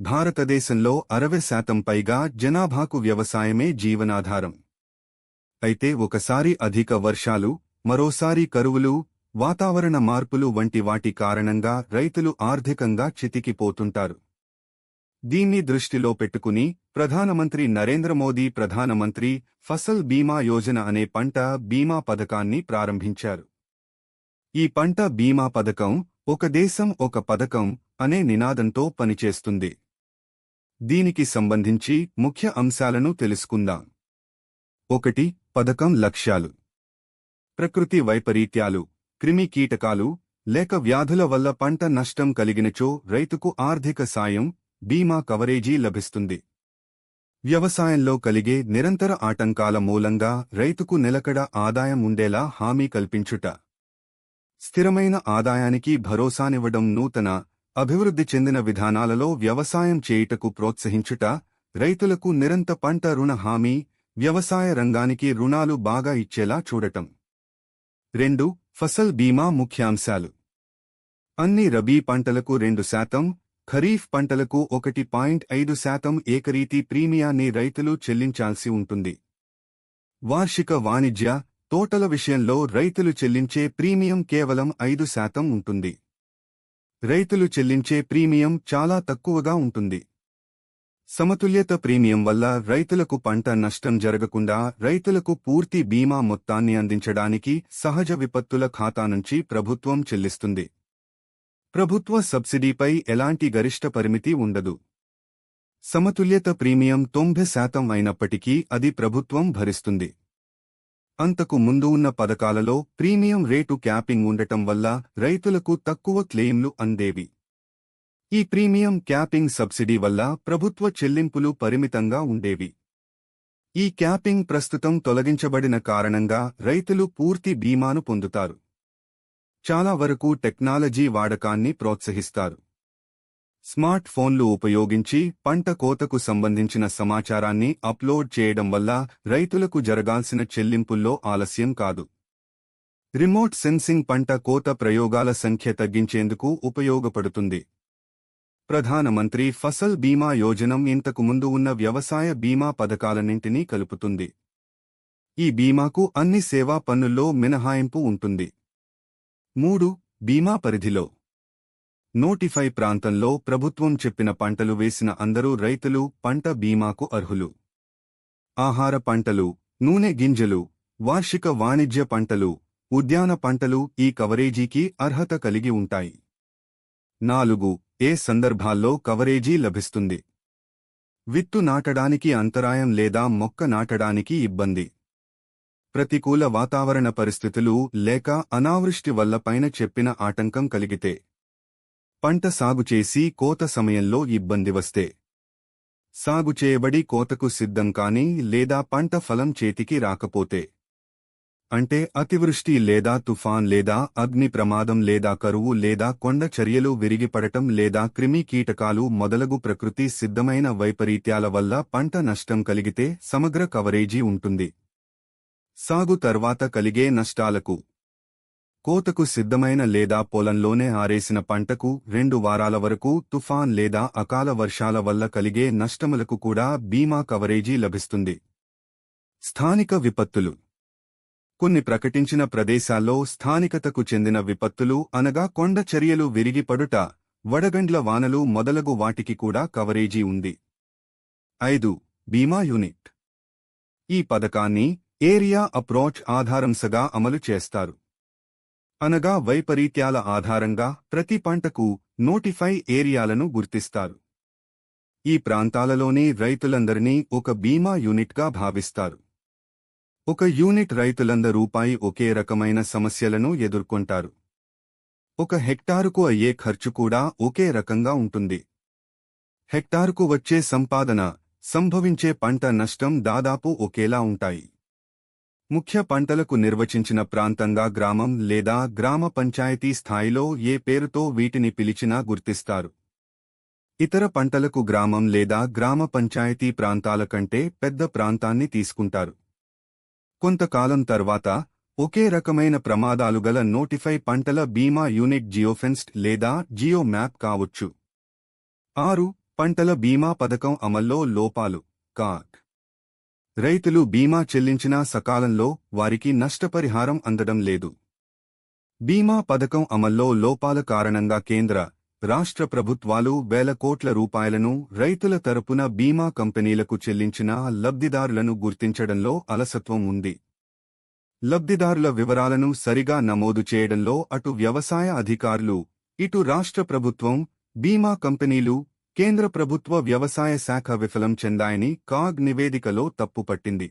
భారతదేశంలో 60% పైగా జనాభాకు వ్యవసాయమే జీవనాధారం. అయితే ఒకసారి అధిక వర్షాలు, మరోసారి కరువులు, వాతావరణ మార్పులు వంటి వాటి కారణంగా రైతులు ఆర్థికంగా చితికిపోతుంటారు. దీన్ని దృష్టిలో పెట్టుకుని ప్రధానమంత్రి నరేంద్ర మోదీ ప్రధానమంత్రి ఫసల్ బీమా యోజన అనే పంట బీమా పథకాన్ని ప్రారంభించారు. ఈ పంట బీమా పథకం ఒక దేశం ఒక పథకం అనే నినాదంతో పనిచేస్తుంది. దీనికి సంబంధించి ముఖ్య అంశాలను తెలుసుకుందాం. 1. పథకం లక్ష్యాలు. ప్రకృతి వైపరీత్యాలు, క్రిమి కీటకాలు లేక వ్యాధుల వల్ల పంట నష్టం కలిగినచో రైతుకు ఆర్థిక సాయం, బీమా కవరేజీ లభిస్తుంది. వ్యవసాయంలో కలిగే నిరంతర ఆటంకాల మూలంగా రైతుకు నిలకడ ఆదాయం ఉండేలా హామీ కల్పించుట. స్థిరమైన ఆదాయానికి భరోసానివ్వడం. నూతన, అభివృద్ధి చెందిన విధానాలలో వ్యవసాయం చేయుటకు ప్రోత్సహించుట. రైతులకు నిరంతర పంట రుణ హామీ, వ్యవసాయ రంగానికి రుణాలు బాగా ఇచ్చేలా చూడటం. 2. ఫసల్ బీమా ముఖ్యాంశాలు. అన్ని రబీ పంటలకు 2%, ఖరీఫ్ పంటలకు 1.5% ఏకరీతి ప్రీమియాన్ని రైతులు చెల్లించాల్సి ఉంటుంది. వార్షిక వాణిజ్య, తోటల విషయంలో రైతులు చెల్లించే ప్రీమియం కేవలం 5% ఉంటుంది. రైతులు చెల్లించే ప్రీమియం చాలా తక్కువగా ఉంటుంది. సమతుల్యత ప్రీమియం వల్ల రైతులకు పంట నష్టం జరగకుండా రైతులకు పూర్తి బీమా మొత్తాన్ని అందించడానికి సహజ విపత్తుల ఖాతా నుంచి ప్రభుత్వం చెల్లిస్తుంది. ప్రభుత్వ సబ్సిడీపై ఎలాంటి గరిష్ట పరిమితి ఉండదు. సమతుల్యత ప్రీమియం 90% అయినప్పటికీ అది ప్రభుత్వం భరిస్తుంది. అంతకు ముందు ఉన్న పథకాలలో ప్రీమియం రేటు క్యాపింగ్ ఉండటం వల్ల రైతులకు తక్కువ క్లెయిమ్లు అందేవి. ఈ ప్రీమియం క్యాపింగ్ సబ్సిడీ వల్ల ప్రభుత్వ చెల్లింపులు పరిమితంగా ఉండేవి. ఈ క్యాపింగ్ ప్రస్తుతం తొలగించబడిన కారణంగా రైతులు పూర్తి బీమాను పొందుతారు. చాలా వరకు టెక్నాలజీ వాడకాన్ని ప్రోత్సహిస్తారు. స్మార్ట్ ఫోన్లు ఉపయోగించి పంట కోతకు సంబంధించిన సమాచారాన్ని అప్లోడ్ చేయడం వల్ల రైతులకు జరగాల్సిన చెల్లింపుల్లో ఆలస్యం కాదు. రిమోట్ సెన్సింగ్ పంట కోత ప్రయోగాల సంఖ్య తగ్గించేందుకు ఉపయోగపడుతుంది. ప్రధానమంత్రి ఫసల్ బీమా యోజనం ఇంతకు ముందు ఉన్న వ్యవసాయ బీమా పథకాలన్నింటినీ కలుపుతుంది. ఈ బీమాకు అన్ని సేవా పన్నుల్లో మినహాయింపు ఉంటుంది. 3. బీమా పరిధిలో. నోటిఫై ప్రాంతంలో ప్రభుత్వం చెప్పిన పంటలు వేసిన అందరూ రైతులు పంట బీమాకు అర్హులు. ఆహార పంటలు, నూనె గింజలు, వార్షిక వాణిజ్య పంటలు, ఉద్యాన పంటలు ఈ కవరేజీకి అర్హత కలిగి ఉంటాయి. 4. ఏ సందర్భాల్లో కవరేజీ లభిస్తుంది. విత్తు నాటడానికి అంతరాయం లేదా మొక్క నాటడానికి ఇబ్బంది. ప్రతికూల వాతావరణ పరిస్థితులు లేక అనావృష్టి వల్ల పైన చెప్పిన ఆటంకం కలిగితే. పంట సాగు చేసి కోత సమయంలో ఇబ్బంది వస్తే. సాగు చేయబడి కోతకు సిద్ధం కాని లేదా పంట ఫలం చేతికి రాకపోతే. అంటే అతివృష్టి లేదా తుఫాన్ లేదా అగ్ని ప్రమాదం లేదా కరువు లేదా కొండ చర్యలు విరిగిపడటం లేదా క్రిమి కీటకాలు మొదలగు ప్రకృతి సిద్ధమైన వైపరీత్యాల వల్ల పంట నష్టం కలిగితే సమగ్ర కవరేజీ ఉంటుంది. సాగు తర్వాత కలిగే నష్టాలకు. కోతకు సిద్ధమైన లేదా పొలంలోనే ఆరేసిన పంటకు 2 వారాల వరకు తుఫాన్ లేదా అకాల వర్షాల వల్ల కలిగే నష్టములకు కూడా బీమా కవరేజీ లభిస్తుంది. స్థానిక విపత్తులు. కొన్ని ప్రకటించిన ప్రదేశాల్లో స్థానికతకు చెందిన విపత్తులు అనగా కొండ చర్యలు విరిగిపడుట, వడగండ్ల వానలు మొదలగు వాటికి కూడా కవరేజీ ఉంది. 5. బీమా యూనిట్. ఈ పథకాన్ని ఏరియా అప్రోచ్ ఆధారంసగా అమలు చేస్తారు. అనగా వైపరీత్యాల ఆధారంగా ప్రతి పంటకు నోటిఫై ఏరియాలను గుర్తిస్తారు. ఈ ప్రాంతాలలోని రైతులందరినీ ఒక బీమా యూనిట్గా భావిస్తారు. ఒక యూనిట్ రైతులందరూ ఒకే రకమైన సమస్యలను ఎదుర్కొంటారు. 1 హెక్టారుకు అయ్యే ఖర్చు కూడా ఒకే రకంగా ఉంటుంది. హెక్టారుకు వచ్చే సంపాదన, సంభవించే పంట నష్టం దాదాపు ఒకేలా ఉంటాయి. ముఖ్య పంటలకు నిర్వచించిన ప్రాంతంగా గ్రామం లేదా గ్రామ పంచాయతీ స్థాయిలో ఏ పేరుతో వీటిని పిలిచినా గుర్తిస్తారు. ఇతర పంటలకు గ్రామం లేదా గ్రామ పంచాయతీ ప్రాంతాల కంటే పెద్ద ప్రాంతాన్ని తీసుకుంటారు. కొంతకాలం తర్వాత ఒకే రకమైన ప్రమాదాలు గల నోటిఫై పంటల బీమా యూనిట్ జియోఫెన్స్డ్ లేదా జియో మ్యాప్ కావచ్చు. 6. పంటల బీమా పథకం అమల్లో లోపాలు కాగ్. రైతులు బీమా చెల్లించినా సకాలంలో వారికి నష్టపరిహారం అందడం లేదు. బీమా పథకం అమల్లో లోపాల కారణంగా కేంద్ర, రాష్ట్ర ప్రభుత్వాలు వేల కోట్ల రూపాయలను రైతుల తరపున బీమా కంపెనీలకు చెల్లించినా లబ్ధిదారులను గుర్తించడంలో అలసత్వం ఉంది. లబ్ధిదారుల వివరాలను సరిగా నమోదు చేయడంలో అటు వ్యవసాయ అధికారులు, ఇటు రాష్ట్ర ప్రభుత్వం, బీమా కంపెనీలు, కేంద్ర ప్రభుత్వ వ్యవసాయ శాఖ విఫలం చెందాయని కాగ్ నివేదికలో తప్పుపట్టింది.